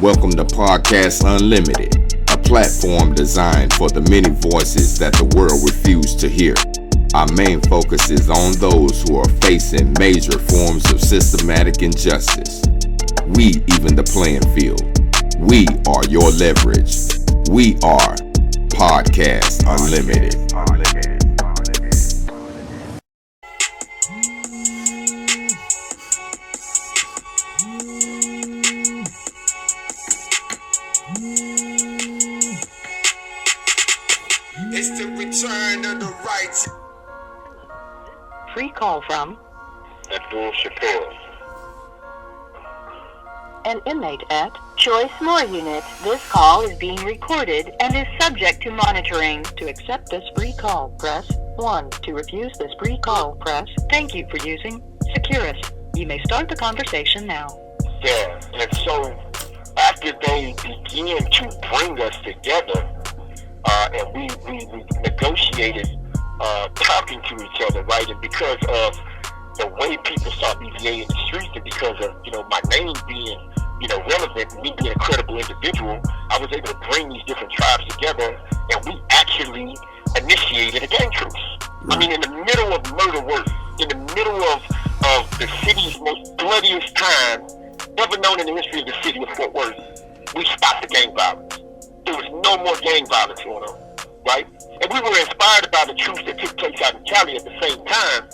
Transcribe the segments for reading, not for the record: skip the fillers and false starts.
Welcome to Podcast Unlimited, a platform designed for the many voices that the world refused to hear. Our main focus is on those who are facing major forms of systematic injustice. We even the playing field. We are your leverage. We are Podcast Unlimited. It's the return of the right. Free call from Abdul Shapiro. an inmate at Choice More Unit. This call is being recorded and is subject to monitoring. To accept this free call, press 1. To refuse this free call, press thank you for using Securus. You may start the conversation now. Yeah, and so after they began to bring us together, and we negotiated talking to each other, right? And because of the way people saw BVA in the streets, and because of my name being relevant, and me being a credible individual, I was able to bring these different tribes together, and we actually initiated a gang truce. I mean, in the middle of murder work, in the middle of the city's most bloodiest time ever known in the history of the city of Fort Worth, we stopped the gang violence. There was no more gang violence going on, right? And we were inspired by the truce that took place out in Cali at the same time,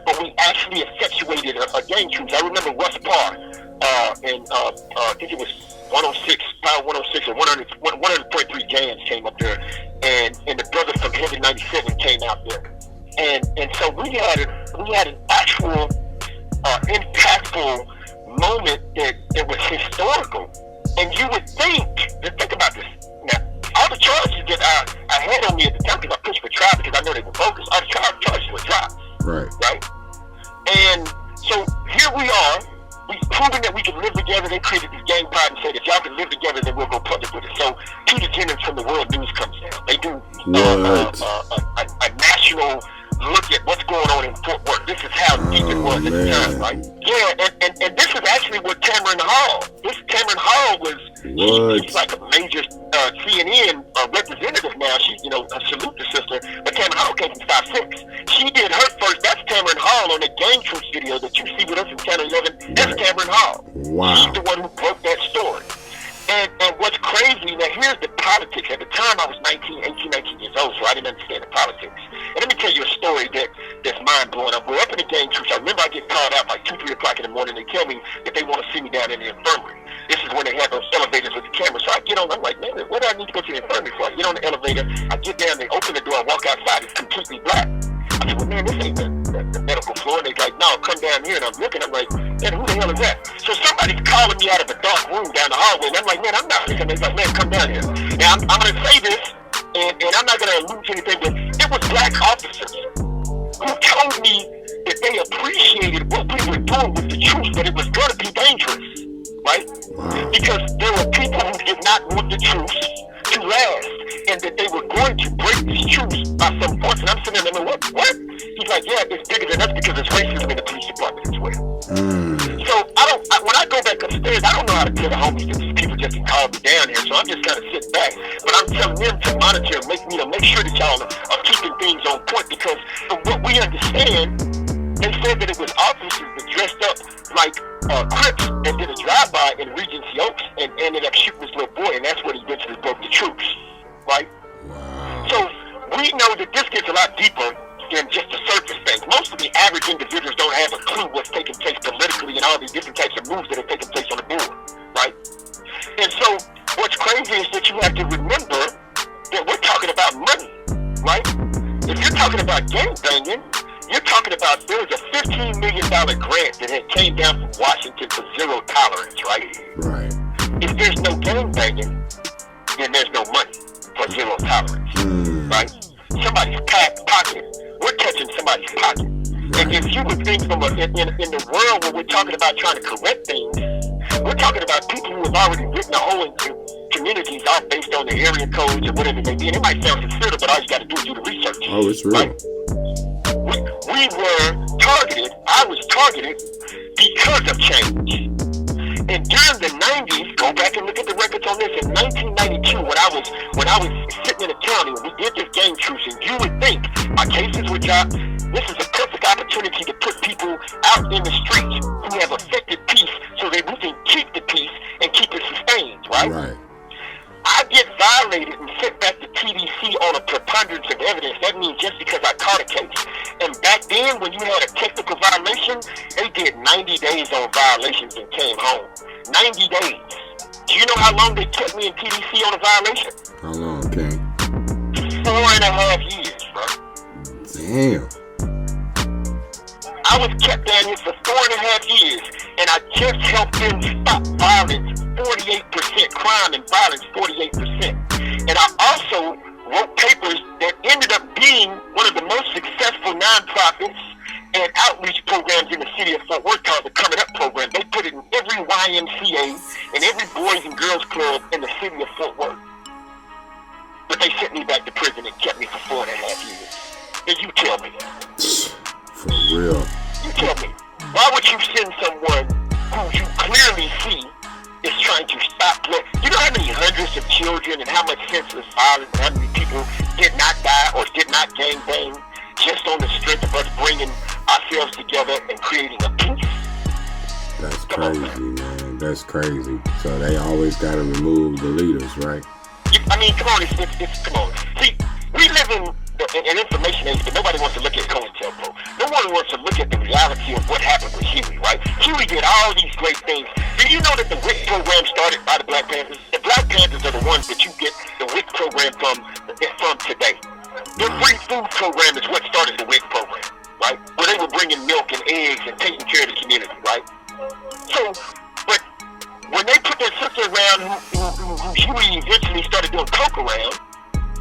but we actually effectuated a gang truce. I remember Russ Parr, and I think it was 106, Power 106 or 100.3 gangs came up there, and the brothers from Heaven 97 came out there. And so we had an actual impactful moment that was historical. And you would think about this. Now, all the charges that I had on me at the time, because I pushed for trial because I know they were bogus, all the charges were dropped. Right? And so here we are. We've proven that we can live together. They created this gang pride and said, if y'all can live together, then we'll go public with it. So Two Degenerates from the World News comes down. They do a national look at what's going on in Fort Worth. This is how deep it was at the time, right? Yeah, and this is actually what Cameron Hall. Cameron Hall was she's like a major CNN representative now. She, I salute the sister. But Cameron Hall came from 5'6". She did her first. That's Cameron Hall on the gang truce video that you see with us in Channel 11. That's Cameron Hall. Wow. She's the one who broke that story. And what's crazy, now here's the politics. At the time I was 19 years old, so I didn't understand the politics. And let me tell you a story that's mind-blowing. We're up in the gang truce. I remember I get called out like 2, 3 o'clock in the morning. They tell me that they want to see me down in the infirmary. This is when they have those elevators with the camera. So I get on, I'm like, man, what do I need to go to the infirmary for? I get on the elevator, I get down, they open the door, I walk outside, it's completely black. I said, well, man, this ain't the medical floor. And they're like, no, come down here. And I'm looking, I'm like, man, who the hell is that? So somebody's calling me out of a dark room down the hallway. And I'm like, man, I'm not listening. They're like, man, come down here. Now, I'm going to say this, and I'm not going to allude to anything, but it was black officers who told me that they appreciated what we were doing with the truth, but it was going to be dangerous, right? Wow. Because there were people who did not want the truth to last, and that they were going to break these truths by some force. And I'm sitting there, what? He's like, yeah, it's bigger than us because there's racism in the police department as well. So when I go back upstairs, I don't know how to tell the homies that these people just call me down here. So I'm just kind of sitting back, but I'm telling them to monitor, make sure that y'all are keeping things on point, because from what we understand, they said that it was officers that dressed up like Crips and did a drive-by in Regency Oaks and ended up shooting this little boy, and that's what eventually broke the truce, right? Wow. So we know that this gets a lot deeper than just the surface things. Most of the average individuals don't have a clue what's taking place politically and all these different types of moves that are taking place on the board, right? And so what's crazy is that you have to remember that we're talking about money, right? If you're talking about gangbanging, you're talking about there was a $15 million grant that had came down from Washington for zero tolerance, right? Right. If there's no gangbanging, then there's no money for zero tolerance, right? Somebody's pocket. We're touching somebody's pocket. And if you would think from in the world where we're talking about trying to correct things, we're talking about people who have already written a hole into communities all based on their area codes or whatever they be. And it might sound considerable, but all you got to do is do the research. Oh, it's real. Right? We were targeted. I was targeted because of change. and during the 90s, go back and look at the records on this. In 1992, when I was sitting in the county, we did this gang truce, and you would think our cases were dropped. This is a perfect opportunity to put people out in the streets who have affected peace, so that we can keep the peace and keep it sustained, right? Right. I get violated and sent back to TDC on a preponderance of evidence. That means just because I caught a case. And back then, when you had a technical violation, they did 90 days on violations and came home. 90 days. Do you know how long they kept me in TDC on a violation? How long, King? 4.5 years, bro. Damn. I was kept down here for 4.5 years, and I just helped them stop violence. 48% crime and violence, 48%. And I also wrote papers that ended up being one of the most successful nonprofits and outreach programs in the city of Fort Worth called the Coming Up Program. They put it in every YMCA and every Boys and Girls Club in the city of Fort Worth. But they sent me back to prison and kept me for 4.5 years. And you tell me. For real. You tell me. Why would you send someone who you clearly see is trying to stop blood? You know how many hundreds of children and how much senseless violence and how many people did not die or did not gangbang just on the strength of us bringing ourselves together and creating a peace? That's crazy, man. That's crazy. So they always got to remove the leaders, right? I mean, come on, it's come on. See, we live in an information age, but nobody wants to look at COINTELPRO. No one wants to look at the reality of what happened with Huey, right? Huey did all these great things. Do you know that the WIC program started by the Black Panthers? The Black Panthers are the ones that you get the WIC program from today. The free food program is what started the WIC program, right? Where they were bringing milk and eggs and taking care of the community, right? So, but when they put their sister around who Huey eventually started doing coke around,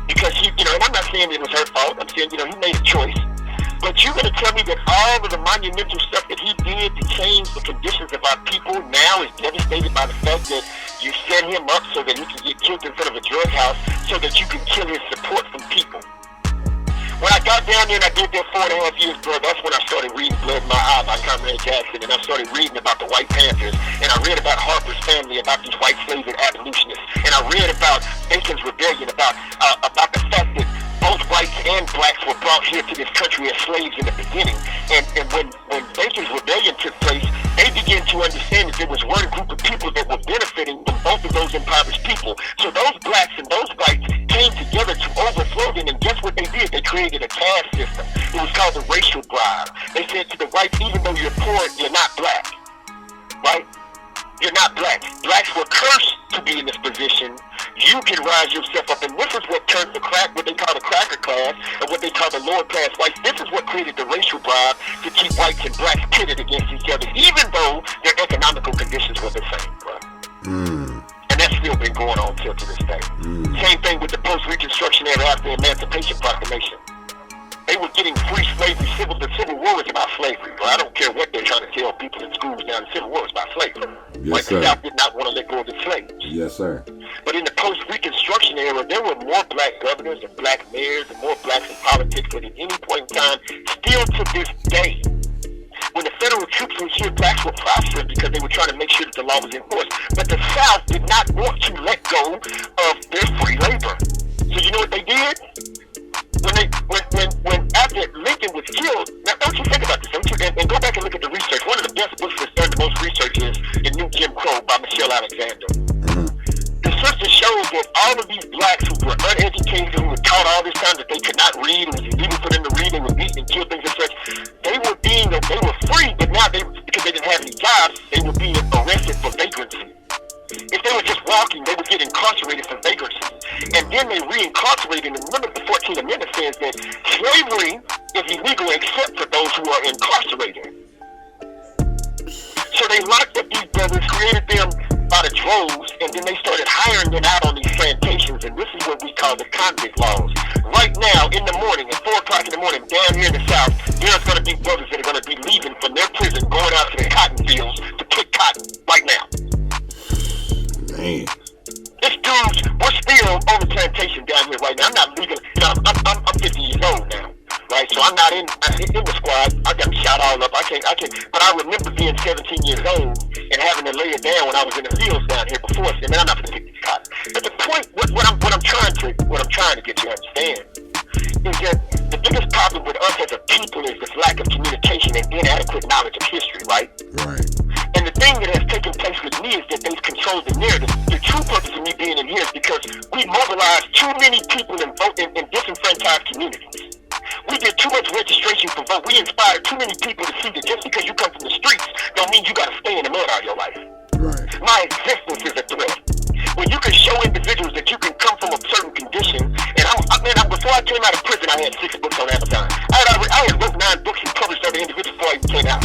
because he, and I'm not saying it was her fault. I'm saying, he made a choice. But you're going to tell me that all of the monumental stuff that he did to change the conditions of our people now is devastated by the fact that you set him up so that he can get killed in front of a drug house so that you can kill his support from people. When I got down there and I did that 4.5 years, bro, that's when I started reading Blood in My Eye by Comrade Jackson, and I started reading about the White Panthers, and I read about Harper's Family, about these white slaves and abolitionists, and I read about Bacon's Rebellion, about the fact that both whites and blacks were brought here to this country as slaves in the beginning. And when Bacon's Rebellion took place, they began to understand that there was one group of people that were benefiting from both of those impoverished people. So those blacks and those whites came together to overthrow them, and guess what they did? They created a caste system. It was called the racial bribe. They said to the whites, even though you're poor, you're not black, right? You're not black. Blacks were cursed to be in this position. You can rise yourself up, and this is what turned the what they call the cracker class, and what they call the lower class whites. This is what created the racial bribe to keep whites and blacks pitted against each other, even though their economical conditions were the same, bro. And that's still been going on till to this day. Same thing with the post-Reconstruction era after the Emancipation Proclamation. They were getting free slavery. The Civil War is about slavery, bro. I don't care what they're trying to tell people in schools now. The Civil War is about slavery. Yes, sir. The South did not want to let go of the slaves. Yes, sir. But in the post-Reconstruction era, there were more black governors and black mayors and more blacks in politics than at any point in time. Still to this day, when the federal troops were here, blacks were prospering because they were trying to make sure that the law was enforced. But the South did not want to let go of their free labor. So you know what they did? When after Lincoln was killed, now don't you think about this, and go back and look at the research. One of the best books that's done the most research is The New Jim Crow by Michelle Alexander. The sister shows that all of these blacks who were uneducated, who were taught all this time that they could not read, it was illegal for them to read, they were beaten and killed, things and such, they were free, but now because they didn't have any jobs, they were being arrested for vagrancy. If they were just walking, they would get incarcerated for vagrancy. And then they reincarcerated. And remember, the 14th Amendment says that slavery is illegal except for those who are incarcerated. So they locked up these brothers, created them by the droves, and then they started hiring them out on these plantations. And this is what we call the convict laws. Right now, in the morning, at 4 o'clock in the morning, down here in the South, there's going to be brothers that are going to be leaving from their prison, going out to the cotton fields to pick cotton right now. Man. This dudes, we're still on the plantation down here right now. I'm not legal. I'm 50 years old now, right? So I'm not in the squad. I got shot all up. I can't. But I remember being 17 years old and having to lay it down when I was in the fields down here before. And then I'm not going to take these cops. But the point, what I'm trying to get you to understand is that the biggest problem with us as a people is this lack of communication and inadequate knowledge of history, right? Right. And the thing that has taken place with me is that they've controlled the narrative. The true purpose of me being in here is because we mobilized too many people in disenfranchised communities. We did too much registration for vote. We inspired too many people to see that just because you come from the streets don't mean you got to stay in the mud all your life. Right. My existence is a threat. When you can show individuals that you can come from a certain condition, and before I came out of prison, I had 6 books on Amazon. I had wrote 9 books and published other individuals before I even came out.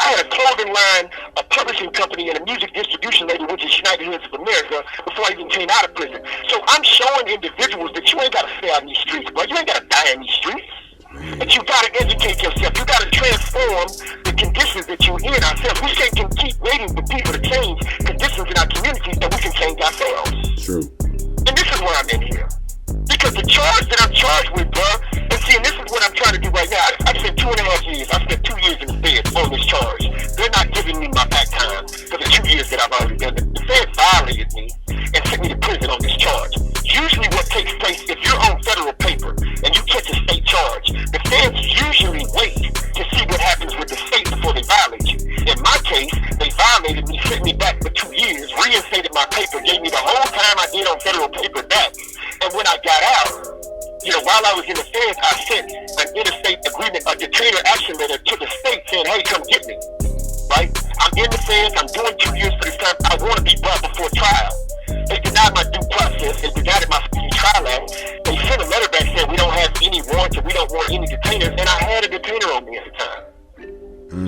I had a clothing line, a publishing company, and a music distribution label, which is Schneider Hills of America, before I even came out of prison. So I'm showing individuals that you ain't got to stay out in these streets, bro. You ain't got to die in these streets. But you got to educate yourself. You got to transform the conditions that you're in ourselves. We can't keep waiting for people to change conditions in our communities that we can change ourselves. True. And this is why I'm in here. Because the charge that I'm charged with, bro, and see, and this is what I'm trying to do right now. I spent 2.5 years. I spent 2 years in the feds on this charge. They're not giving me my back time for the 2 years that I've already done it. The feds violated me and sent me to prison on this charge. Usually what takes place, if you're on federal paper and you catch a state charge, the feds usually wait to see what happens with the state before they violate you. In my case, they violated me, sent me back for 2 years, reinstated my paper, gave me the whole time I did on federal paper back. And when I got out, while I was in the feds, I sent an interstate agreement, a detainer action letter to the state saying, hey, come get me, right? I'm in the feds, I'm doing 2 years for this time, I want to be brought before trial. They denied my due process, they denied my speedy trial act. They sent a letter back saying we don't have any warrants and we don't want any detainers, and I had a detainer on me at the time.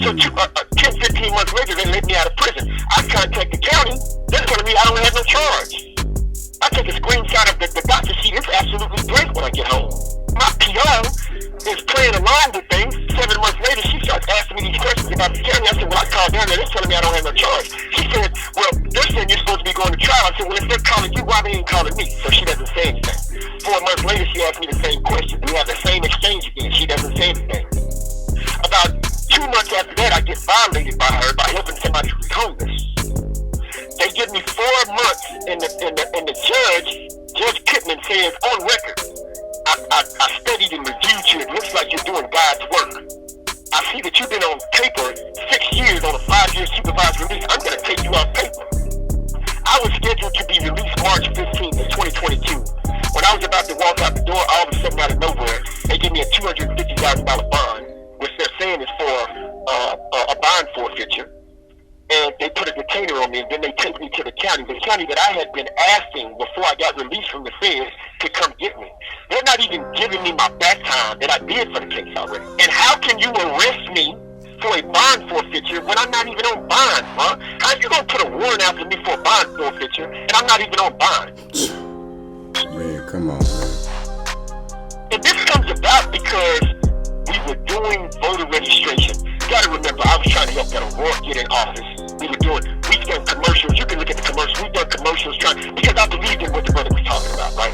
So 10, 15 months later, they let me out of prison. I contact the county, they're telling me I don't have no charge. I take a screenshot of the doctor sheet. It's absolutely blank when I get home. My PR is playing along with things. 7 months later, she starts asking me these questions about the county. I said, well, I called down there. They're telling me I don't have no charge. She said, well, they're saying you're supposed to be going to trial. I said, well, if they're calling you, why they ain't calling me? So she doesn't say anything. 4 months later, she asked me the same question. We have the same exchange again. She doesn't say anything. About 2 months after that, I get violated by her by helping somebody who's homeless. They give me 4 months, and the Judge Pittman says on record, I studied and reviewed you. It looks like you're doing God's work. I see that you've been on paper 6 years on a 5-year supervised release. I'm going to take you off paper. I was scheduled to be released March 15th of 2022. When I was about to walk out the door, all of a sudden out of nowhere, they give me a $250,000 bond, which they're saying is for a bond forfeiture. And they put a detainer on me, and then they take me to the county that I had been asking before I got released from the feds to come get me. They're not even giving me my back time that I did for the case already. And how can you arrest me for a bond forfeiture when I'm not even on bond, huh? How you gonna put a warrant out for me for a bond forfeiture and I'm not even on bond? Man, come on, man. And this comes about because we were doing voter registration. You gotta remember, I was trying to help that O'Rourke get in office. We've done commercials. You can look at the commercials. We've done commercials because I believed in what the brother was talking about, right?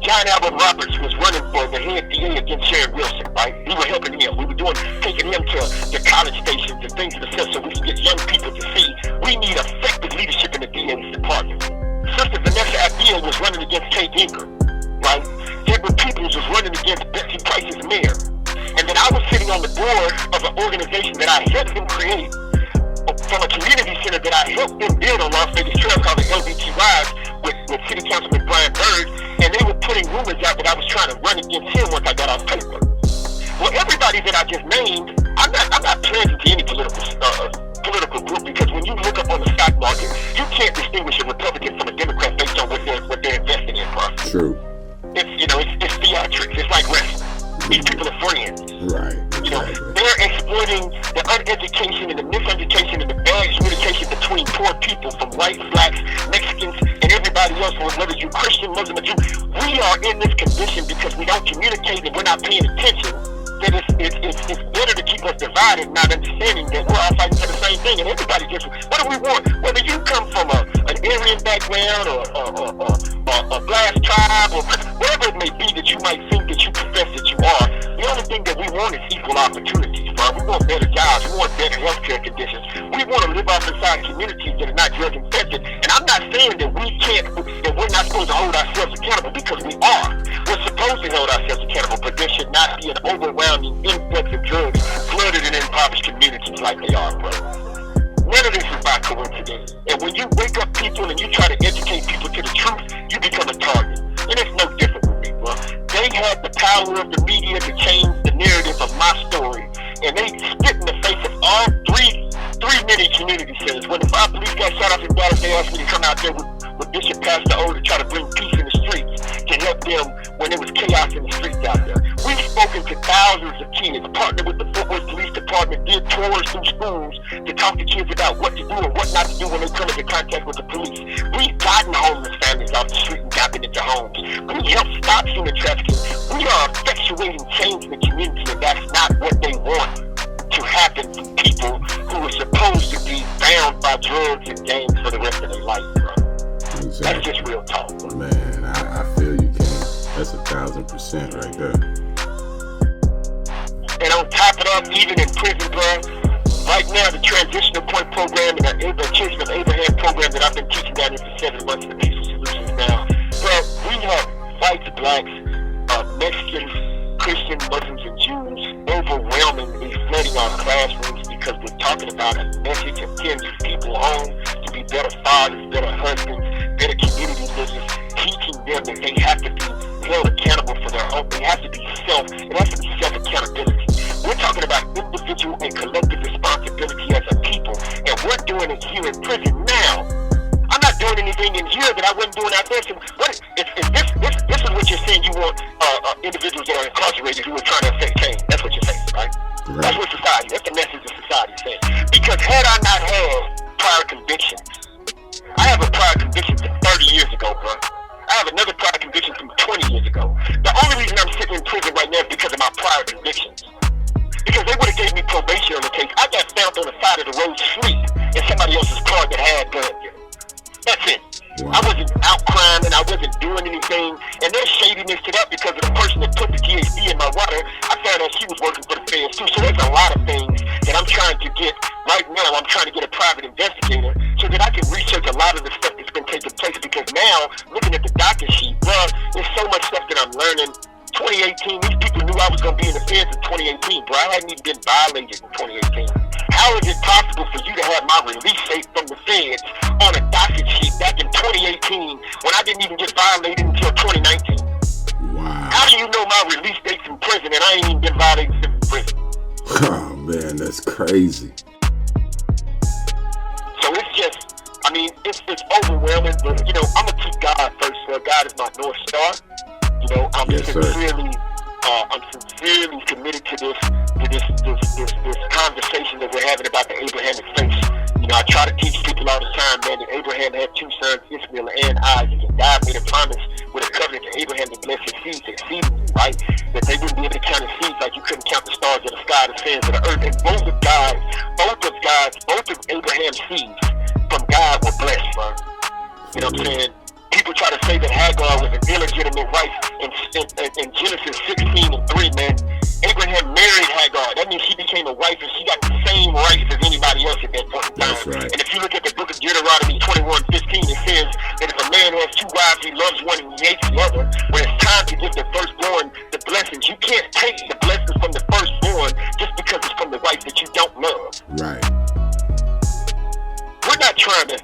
John Albert Roberts was running for the head DA against Sharon Wilson, right? We were helping him. We were taking him to the college stations and things of the sort so we can get young people to see we need effective leadership in the DA's department. Sister Vanessa Abdil was running against Kay Gingrich, right? Deborah Peoples was running against Betsy Price's mayor. And then I was sitting on the board of an organization that I helped them create from a community center that I helped them build on Las Vegas Trail called the LBT Rise with City Councilman Brian Bird, and they were putting rumors out that I was trying to run against him once I got off paper. Well, everybody that I just named, I'm not pledging to any political group, because when you look up on the stock market, you can't distinguish a Republican from a Democrat based on what they're investing in, bro. True. It's theatrics. It's like wrestling. These people are friends. Right. They're exploiting the uneducation and the miseducation and the bad communication between poor people, from whites, blacks, Mexicans, and everybody else, whether you're Christian, Muslim, or Jew. We are in this condition because we don't communicate and we're not paying attention. That it's better to keep us divided, not understanding that we're all fighting for the same thing. And everybody just, what do we want? Whether you come from an Aryan background or a Black tribe or whatever it may be that you might think that you profess that you are, the only thing that we want is equal opportunities, bro. We want better jobs. We want better healthcare conditions. We want to live off inside communities that are not drug infected. And I'm not saying that that we're not supposed to hold ourselves accountable, because we are. We're supposed to hold ourselves accountable, but there should not be an overwhelming influx of drugs flooded in impoverished communities like they are, bro. None of this is by coincidence. And when you wake up people and you try to educate people to the truth, you become a target. And it's no different with me, bro. They had the power of the media to change the narrative of my story. And they spit in the face of all three many community centers. When the 5 police got shot off in Dallas, they asked me to come out there with Bishop Pastor O to try to bring peace in the streets, to help them when there was chaos in the streets out there. We've spoken to thousands of kids, partnered with the Fort Worth Police Department, did tours through schools to talk to kids about what to do and what not to do when they come into contact with the police. We've gotten homeless families off the street and got them into homes. We helped stop human trafficking. We are effectuating change in the community, and that's not what they want to happen to people who are supposed to be bound by drugs and gangs for the rest of their life, bro. Exactly. That's just real talk. Man, I feel you, King. That's 1,000% right there. And on top of that, even in prison, bro, right now the Transitional Point program and the Children of Abraham program that I've been teaching down here for 7 months in the Peaceful Solutions now, bro, we have whites, blacks, Mexicans, Christians, Muslims, and Jews overwhelmingly flooding our classrooms because we're talking about a message of sending people home to be better fathers, better husbands, better community leaders, teaching them that they have to be held accountable for their own. It has to be self-accountability. We're talking about individual and collective responsibility as a people, and we're doing it here in prison now. I'm not doing anything in here that I wasn't doing out there. So this is what you're saying. You want individuals that are incarcerated who are trying to affect change. That's what you're saying, right? That's what society. That's the message of society saying. Because had I not had prior convictions, I have a prior conviction from 30 years ago, bro. I have another prior conviction from 20 years ago. The only reason I'm sitting in prison right now is because of my prior convictions. Because they would have gave me probation on the case. I got found on the side of the road asleep in somebody else's car that had guns in it. That's it. Wow. I wasn't out crime and I wasn't doing anything. And there's shadiness to that because of the person that put the THC in my water. I found out she was working for the feds too. So there's a lot of things that I'm trying to get right now. I'm trying to get a private investigator so that I can research a lot of the stuff that's been taking place. Because now, looking at the docket sheet, bro, there's so much stuff that I'm learning. 2018, these people knew I was going to be in the feds in 2018, bro. I hadn't even been violated in 2018. How is it possible for you to have my release date from the feds on a docket sheet back in 2018 when I didn't even get violated until 2019? Wow. How do you know my release date's in prison and I ain't even been violated since in prison? Oh, man, that's crazy. So it's just, I mean, it's overwhelming, but, you know, I'm going to keep God first. God is my North Star. You know, I'm sincerely committed to this conversation that we're having about the Abrahamic faith. You know, I try to teach people all the time, man, that Abraham had 2 sons, Ishmael and Isaac, and God made a promise with a covenant to Abraham to bless his seeds exceedingly, right? That they wouldn't be able to count his seeds like you couldn't count the stars of the sky, the sands of the earth. And both of Abraham's seeds from God were blessed, bro. You know what I'm saying? People try to say that Hagar was an illegitimate wife in Genesis 16:3, man. Abraham married Hagar. That means she became a wife and she got the same rights as anybody else at that point in time. That's right. And if you look at the book of Deuteronomy 21:15, it says that if a man has 2 wives, he loves one and he hates the other. When it's time to give the firstborn the blessings, you can't take the blessings from the firstborn just because it's from the wife that you don't love. Right. We're not trying to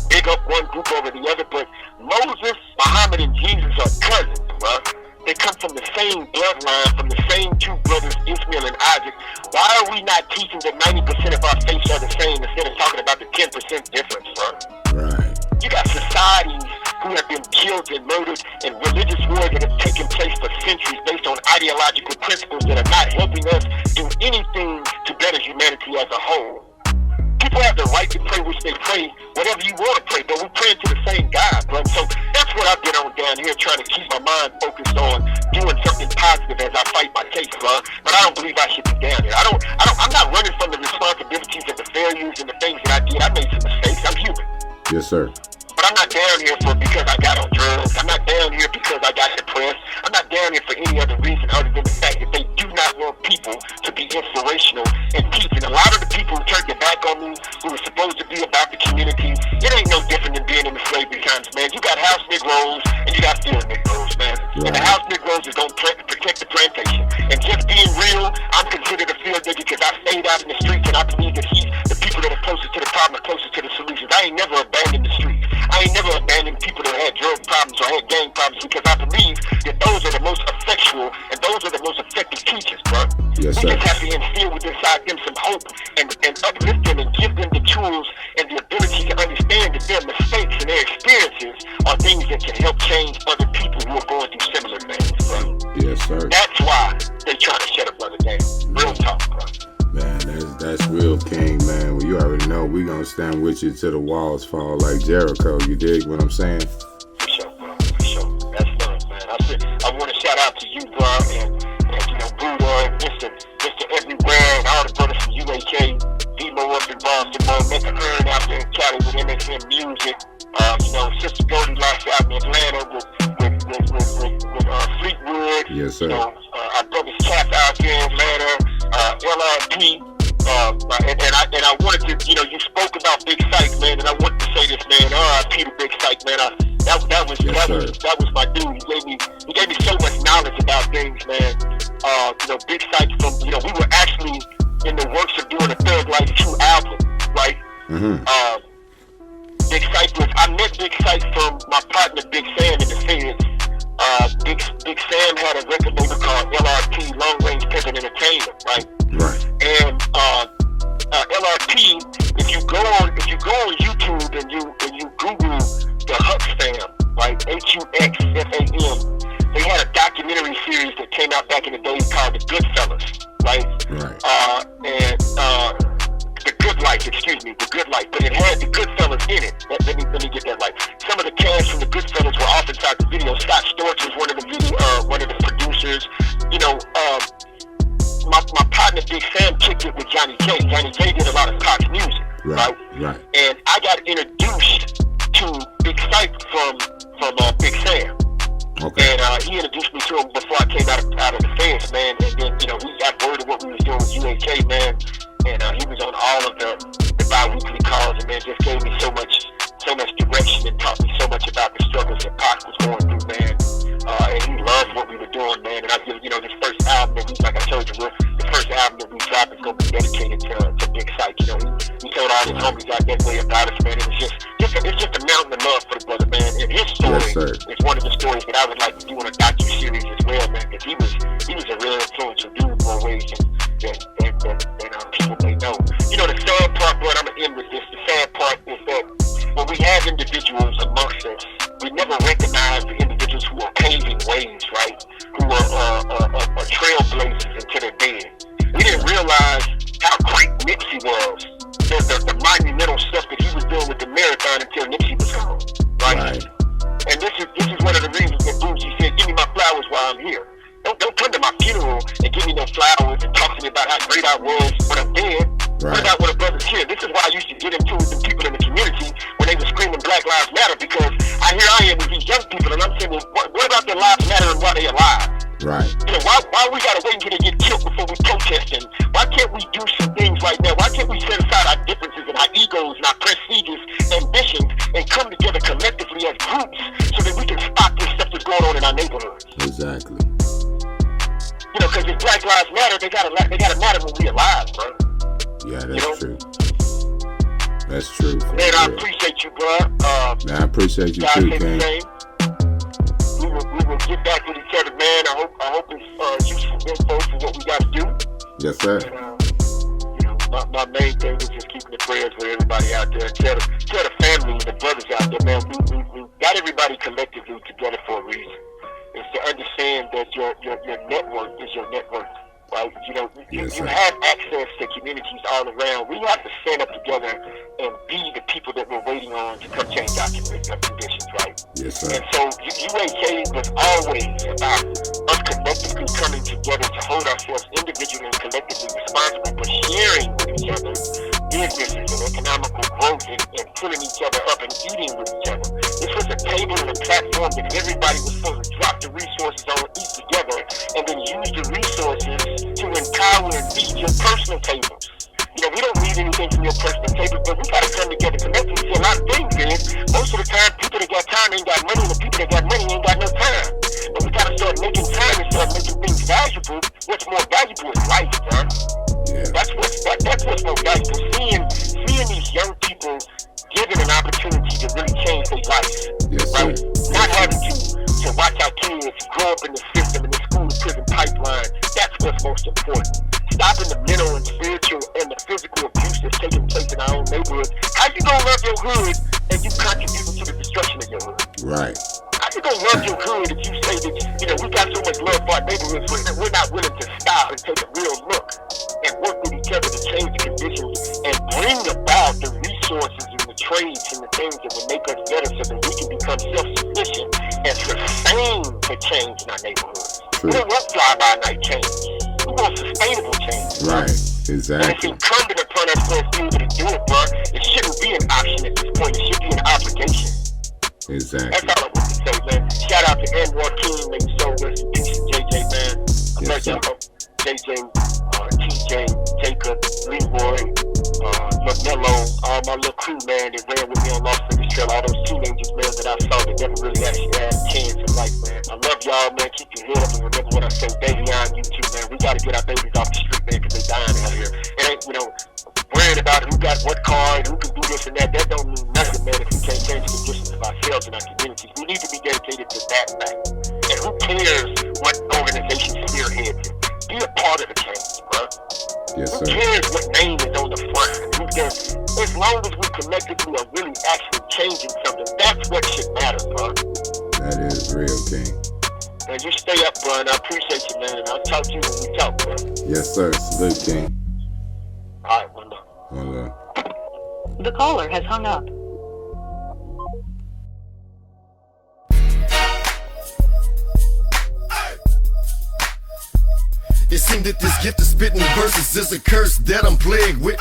big up one group over the other, but Moses, Muhammad, and Jesus are cousins, bro. They come from the same bloodline, from the same 2 brothers, Ishmael and Isaac. Why are we not teaching that 90% of our faiths are the same instead of talking about the 10% difference, bro? Right. You got societies who have been killed and murdered and religious wars that have taken place for centuries based on ideological principles that are not helping us do anything to better humanity as a whole. People have the right to pray which they pray, whatever you want to pray, but we're praying to the same God, bro. So that's what I've been on down here, trying to keep my mind focused on doing something positive as I fight my case, bro. But I don't believe I should be down here. I'm not running from the responsibilities of the failures and the things that I did. I made some mistakes. I'm human. Yes, sir. But I'm not down here because I got on drugs. I'm not down here because I got depressed. I'm not down here for any other reason other than the fact that they do not want people be inspirational and teaching. A lot of the people who turned their back on me, who were supposed to be about the community, it ain't no different than being in the slavery times, man. You got house Negroes and you got field Negroes, man. Right. And the house Negroes is gonna protect the plantation. And just being real, I'm considered a field nigga because I stayed out in the streets and I believe that the people that are closest to the problem are closest to the solutions. I ain't never abandoned the streets. I ain't never abandoned people that had drug problems or had gang problems because I believe that those are the most effectual and those are the most effective teachers, bro. Yes, we sir. just have to instill within them some hope and uplift them and give them the tools and the ability to understand that their mistakes and their experiences are things that can help change other people who are going through similar things, bro. Yes, sir. That's why they try to shut up Brother Game. Real talk, bro. Man, that's real, King, man. Well, you already know we gonna stand with you till the walls fall like Jericho. You dig what I'm saying? For sure, bro. For sure. That's fun, man. I want to shout out to you, bro, and you know, Buddha, and Mr. Everywhere, and all the brothers from UAK, Demo up in Baltimore, Make a Earn out there in Cali with MSM Music. You know, Sister Goldilocks out in Atlanta with Fleetwood. Yes, sir. You know, our brothers Cap out there in Atlanta. LRP, and I wanted to, you know, you spoke about Big Psych, man, and I wanted to say this, man. RIP to Big Psych, man. That was my dude. He gave me so much knowledge about things, man. You know, Big Psych from, you know, we were actually in the works of doing a Thug Life 2 album, right? Mm-hmm. Big Psych I met Big Psych from my partner Big Sam in the Feds. Big Sam had a record label called LRP, Long Range Pimpin' Entertainment, right? Right. And LRP, if you go on YouTube and you Google the Hux Fam, right? HUXFAM, they had a documentary series that came out back in the day called The Goodfellas, right? Right. And The Good Life, The Good Life, but it had The Goodfellas in it. Let me get that right. Some of the cast from The Goodfellas were off inside the video. Scott Storch was one of the producers. You know, my partner Big Sam kicked it with Johnny J. Johnny J did a lot of Cox music, right? Right. And I got introduced to Big Psych from Big Sam. Okay. And he introduced me to him before I came out of the fence, man. And then, you know, we got word of what we was doing with UAK, man. And he was on all of the bi-weekly calls, and man, just gave me so much direction and taught me so much about the struggles that Pac was going through, man. And he loved what we were doing, man. And I feel, you know, this first album that like I told you, the first album that we dropped is going to be dedicated to Big Psych. You know, he told all his homies out that way about us, man. And it's just a mountain of love for the brother, man. And his story is one of the stories that I would like to do in a docu-series as well, man, because he was a real influential dude in more ways than people may know. You know, the sad part, but I'm going to end with this. The sad part is that when we have individuals amongst us, we never recognize the individuals who are paving ways, right? Who are trailblazers until they're dead. We didn't realize how great Nipsey was. The monumental stuff that he was doing with the marathon until Nipsey was gone, right? And this is one of the reasons that Boosie said, "Give me my flowers while I'm here. Don't come to my funeral and give me no flowers and talk to me about how great I was when I'm dead. Right. What about when a brother's here?" This is why I used to get into it with the people in the community when they were screaming Black Lives Matter, because here I am with these young people, and I'm saying, well, what about their lives matter and why they alive? Right. You know, why we gotta wait until they get killed before we protest them? Why can't we do some things right now? Why can't we set aside our differences and our egos and our prestigious ambitions and come together collectively as groups so that we can stop this stuff that's going on in our neighborhoods? Exactly. You know, because if Black Lives Matter, they gotta matter when we alive, bro. Yeah, that's true. That's true. Man, I appreciate you, bro. Man, I appreciate you too, King. We will get back with each other, man. I hope it's useful info for what we gotta do. Yes, sir. And, you know, my main thing is just keeping the prayers with everybody out there. Tell the family and the brothers out there, man. We got everybody collectively together for a reason. Is to understand that your network is your network, right? You know, you have access to communities all around. We have to stand up together and be the people that we're waiting on to come change our conditions, right? Yes, sir. And so UAK was always about us collectively coming together to hold ourselves individually and collectively responsible for sharing with each other businesses and economical growth and pulling each other up and eating with each other. This was a table and a platform that everybody was supposed to drop the resources on, eat together, and then use the resources to empower and feed your personal tables. You know, we don't need anything from your personal table, but we gotta come together collectively. See, a lot of things is, most of the time, people that got time ain't got money, and the people that got money ain't got no time. But we gotta start making time and start making things valuable. What's more valuable is life, bro. Yeah. That's what's more valuable. Seeing these young people given an opportunity to really change their life. Yes, right? sir. Not having to watch our kids grow up in the system, in the school to prison pipeline. That's what's most important. Stopping the mental and spiritual and the physical abuse that's taking place in our own neighborhoods. How you gonna love your hood and you contributing to the destruction of your hood? Right. How you gonna love your hood if you say that, you know, we got so much love for our neighborhoods, but we're not willing to stop and take a real look and work with each other to change the conditions and bring about the resources and the trades and the things that will make us better so that we can become self-sufficient and sustain the change in our neighborhoods. True. We don't want fly-by-night change. We want sustainable change. Right. And it's Exactly. incumbent upon us for us to be able to do it, bro. It shouldn't be an option at this point. It should be an obligation. That's Exactly. all I want to say, man. Shout out to Anwar King, man. So rest in peace to JJ, man. I Yes, sir. JJ, TJ, Jacob, Leroy, LaMelo, all my little crew, man, that ran with me on Las Vegas Trail. All those teenagers, man, that I saw that never really actually had a chance in life, man. I love y'all, man. Keep your head up and remember what I say daily on YouTube, man. We got to get our babies off the street, man, because they dying out here. It ain't, you know, worrying about who got what car and who can do this and that. That don't mean nothing, man, if we can't change the conditions of ourselves and our communities. We need to be dedicated to that fact. And who cares what organization spearheads it? Be a part of the change, bro. Yes, Who sir. cares what name is on the front? Who cares? As long as we collectively are really actually changing something, that's what should matter, bro. That is real, King. And you stay up, bro, and I appreciate you, man. I'll talk to you when we talk, bro. Yes, sir. Salute, King. All right, one love. One love. The caller has hung up. It seemed that this gift of spitting verses is a curse that I'm plagued with.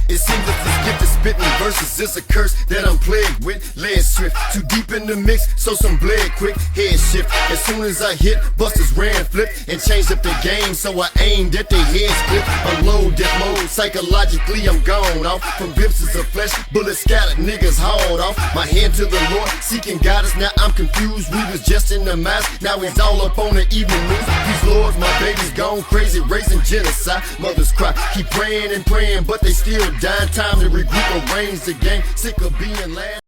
It seems that this gift of spitting verses is a curse that I'm plagued with. Lead swift, too deep in the mix, so some bled quick. Head shift, as soon as I hit, busters ran flip and changed up the game, so I aimed at their head split. Unload that mode, psychologically I'm gone off. From glimpses of flesh, bullets scattered, niggas hauled off. My hand to the Lord, seeking guidance, now I'm confused. We was just in the mask, now he's all up on the evening news. These lords, my baby's gone crazy, raising genocide. Mothers cry, keep praying and praying, but they still dying. Time to regroup, arrange the game. Sick of being last.